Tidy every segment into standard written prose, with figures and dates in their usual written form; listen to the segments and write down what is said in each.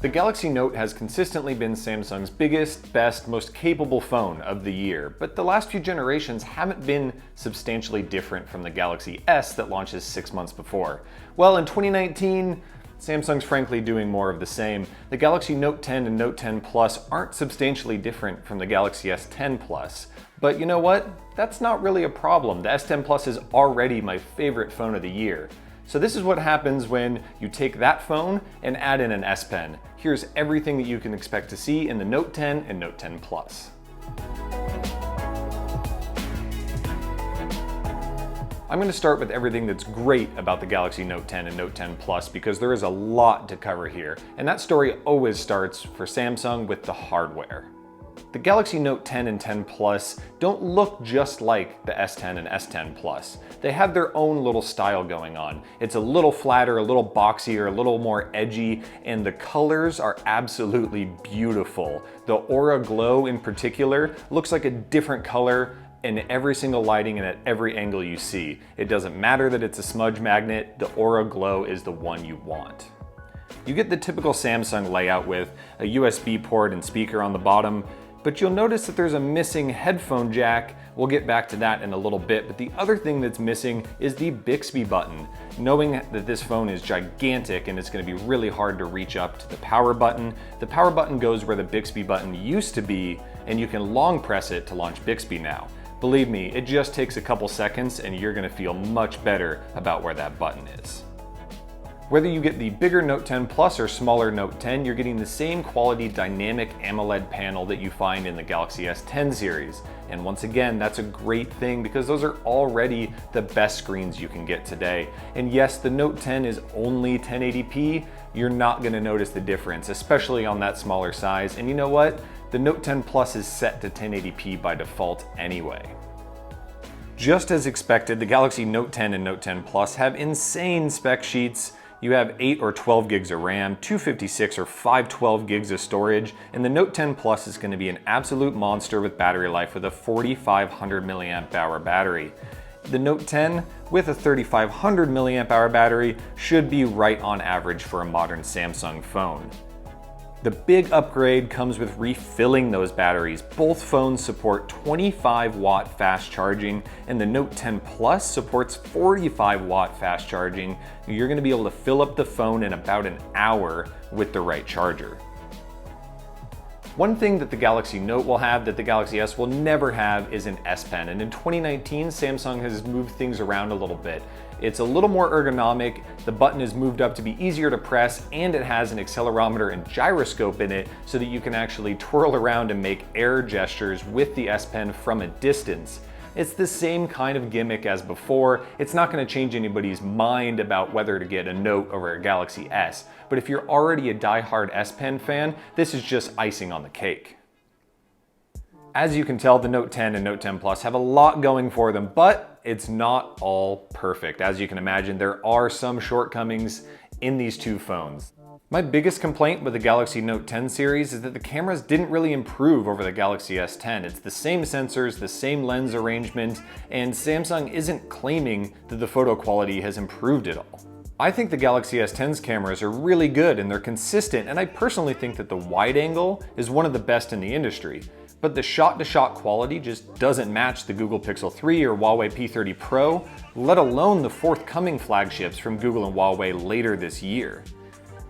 The Galaxy Note has consistently been Samsung's biggest, best, most capable phone of the year, but the last few generations haven't been substantially different from the Galaxy S that launches 6 months before. Well, in 2019, Samsung's frankly doing more of the same. The Galaxy Note 10 and Note 10 Plus aren't substantially different from the Galaxy S10 Plus. But you know what? That's not really a problem. The S10 Plus is already my favorite phone of the year. So this is what happens when you take that phone and add in an S Pen. Here's everything that you can expect to see in the Note 10 and Note 10 Plus. I'm going to start with everything that's great about the Galaxy Note 10 and Note 10 Plus because there is a lot to cover here, and that story always starts for Samsung with the hardware. The Galaxy Note 10 and 10 Plus don't look just like the S10 and S10 Plus. They have their own little style going on. It's a little flatter, a little boxier, a little more edgy, and the colors are absolutely beautiful. The Aura Glow in particular looks like a different color in every single lighting and at every angle you see. It doesn't matter that it's a smudge magnet, the Aura Glow is the one you want. You get the typical Samsung layout with a USB port and speaker on the bottom, but you'll notice that there's a missing headphone jack. We'll get back to that in a little bit, but the other thing that's missing is the Bixby button. Knowing that this phone is gigantic and it's going to be really hard to reach up to the power button goes where the Bixby button used to be, and you can long press it to launch Bixby now. Believe me, it just takes a couple seconds and you're going to feel much better about where that button is. Whether you get the bigger Note 10 Plus or smaller Note 10, you're getting the same quality dynamic AMOLED panel that you find in the Galaxy S10 series. And once again, that's a great thing because those are already the best screens you can get today. And yes, the Note 10 is only 1080p. You're not going to notice the difference, especially on that smaller size. And you know what? The Note 10 Plus is set to 1080p by default anyway. Just as expected, the Galaxy Note 10 and Note 10 Plus have insane spec sheets. You have 8 or 12 gigs of RAM, 256 or 512 gigs of storage, and the Note 10 Plus is going to be an absolute monster with battery life with a 4,500 milliamp hour battery. The Note 10 with a 3,500 milliamp hour battery should be right on average for a modern Samsung phone. The big upgrade comes with refilling those batteries. Both phones support 25 watt fast charging, and the Note 10 Plus supports 45 watt fast charging. You're going to be able to fill up the phone in about an hour with the right charger. One thing that the Galaxy Note will have that the Galaxy S will never have is an S Pen, and in 2019 Samsung has moved things around a little bit. It's a little more ergonomic, the button is moved up to be easier to press, and it has an accelerometer and gyroscope in it so that you can actually twirl around and make air gestures with the S Pen from a distance. It's the same kind of gimmick as before. It's not going to change anybody's mind about whether to get a Note over a Galaxy S, but if you're already a die-hard S Pen fan, this is just icing on the cake. As you can tell, the Note 10 and Note 10 Plus have a lot going for them, but it's not all perfect. As you can imagine, there are some shortcomings in these two phones. My biggest complaint with the Galaxy Note 10 series is that the cameras didn't really improve over the Galaxy S10. It's the same sensors, the same lens arrangement, and Samsung isn't claiming that the photo quality has improved at all. I think the Galaxy S10's cameras are really good and they're consistent, and I personally think that the wide angle is one of the best in the industry. But the shot-to-shot quality just doesn't match the Google Pixel 3 or Huawei P30 Pro, let alone the forthcoming flagships from Google and Huawei later this year.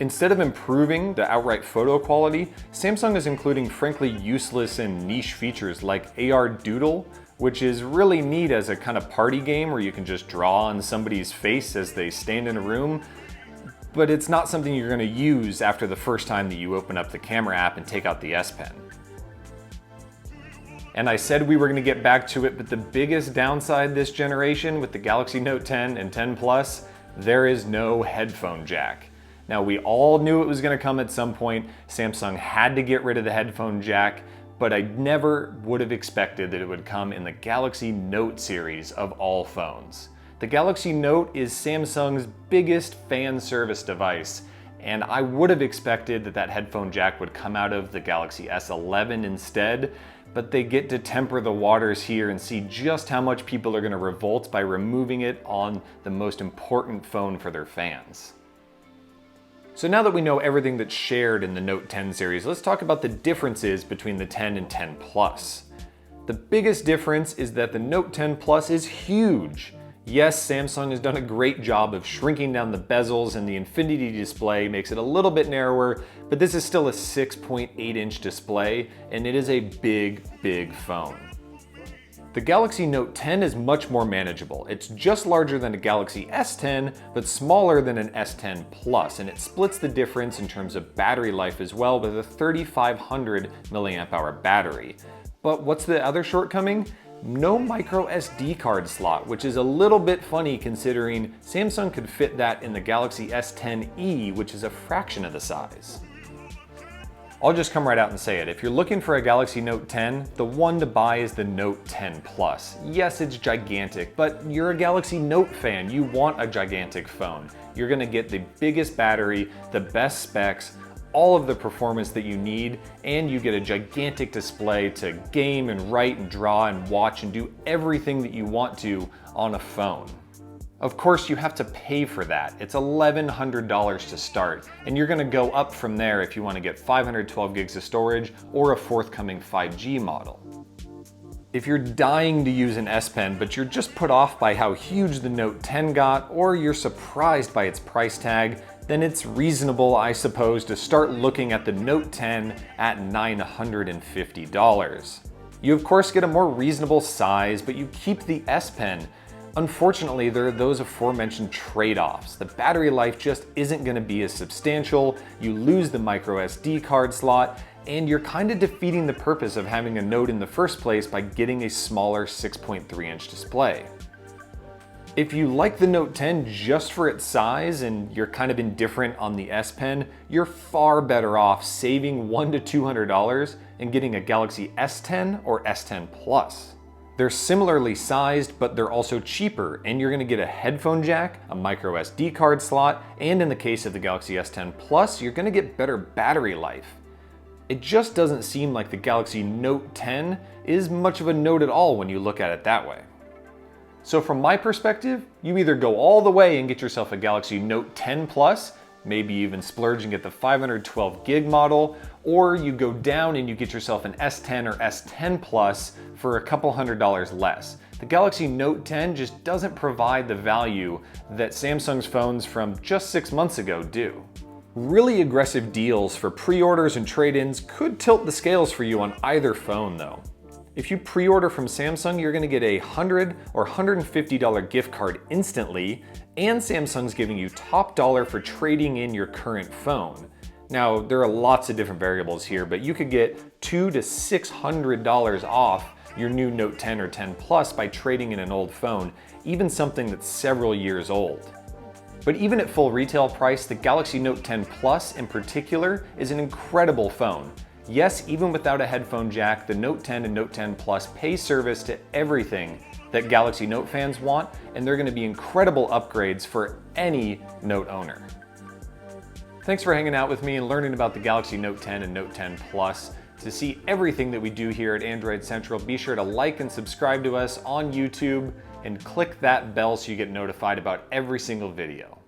Instead of improving the outright photo quality, Samsung is including frankly useless and niche features like AR Doodle, which is really neat as a kind of party game where you can just draw on somebody's face as they stand in a room, but it's not something you're going to use after the first time that you open up the camera app and take out the S Pen. And I said we were going to get back to it, but the biggest downside this generation with the Galaxy Note 10 and 10 Plus, there is no headphone jack. Now, we all knew it was going to come at some point. Samsung had to get rid of the headphone jack, but I never would have expected that it would come in the Galaxy Note series of all phones. The Galaxy Note is Samsung's biggest fan service device, and I would have expected that that headphone jack would come out of the Galaxy S11 instead, but they get to temper the waters here and see just how much people are going to revolt by removing it on the most important phone for their fans. So now that we know everything that's shared in the Note 10 series, let's talk about the differences between the 10 and 10 Plus. The biggest difference is that the Note 10 Plus is huge. Yes, Samsung has done a great job of shrinking down the bezels, and the Infinity display makes it a little bit narrower, but this is still a 6.8-inch display, and it is a big, big phone. The Galaxy Note 10 is much more manageable. It's just larger than a Galaxy S10, but smaller than an S10 Plus, and it splits the difference in terms of battery life as well with a 3500 mAh battery. But what's the other shortcoming? No micro SD card slot, which is a little bit funny considering Samsung could fit that in the Galaxy S10e, which is a fraction of the size. I'll just come right out and say it. If you're looking for a Galaxy Note 10, the one to buy is the Note 10 Plus. Yes, it's gigantic, but you're a Galaxy Note fan. You want a gigantic phone. You're gonna get the biggest battery, the best specs, all of the performance that you need, and you get a gigantic display to game and write and draw and watch and do everything that you want to on a phone. Of course, you have to pay for that. It's $1,100 to start, and you're gonna go up from there if you wanna get 512 gigs of storage or a forthcoming 5G model. If you're dying to use an S Pen, but you're just put off by how huge the Note 10 got, or you're surprised by its price tag, then it's reasonable, I suppose, to start looking at the Note 10 at $950. You of course get a more reasonable size, but you keep the S Pen. Unfortunately, there are those aforementioned trade-offs. The battery life just isn't gonna be as substantial, you lose the micro SD card slot, and you're kind of defeating the purpose of having a Note in the first place by getting a smaller 6.3-inch display. If you like the Note 10 just for its size and you're kind of indifferent on the S Pen, you're far better off saving $100 to $200 and getting a Galaxy S10 or S10 Plus. They're similarly sized, but they're also cheaper, and you're gonna get a headphone jack, a micro SD card slot, and in the case of the Galaxy S10 Plus, you're gonna get better battery life. It just doesn't seem like the Galaxy Note 10 is much of a Note at all when you look at it that way. So from my perspective, you either go all the way and get yourself a Galaxy Note 10 Plus, maybe even splurge and get the 512 gig model, or you go down and you get yourself an S10 or S10 Plus for a couple $100 less. The Galaxy Note 10 just doesn't provide the value that Samsung's phones from just 6 months ago do. Really aggressive deals for pre-orders and trade-ins could tilt the scales for you on either phone though. If you pre-order from Samsung, you're gonna get a $100 or $150 gift card instantly, and Samsung's giving you top dollar for trading in your current phone. Now, there are lots of different variables here, but you could get $200 to $600 off your new Note 10 or 10 Plus by trading in an old phone, even something that's several years old. But even at full retail price, the Galaxy Note 10 Plus in particular is an incredible phone. Yes, even without a headphone jack, the Note 10 and Note 10 Plus pay service to everything that Galaxy Note fans want, and they're gonna be incredible upgrades for any Note owner. Thanks for hanging out with me and learning about the Galaxy Note 10 and Note 10 Plus. To see everything that we do here at Android Central, be sure to like and subscribe to us on YouTube and click that bell so you get notified about every single video.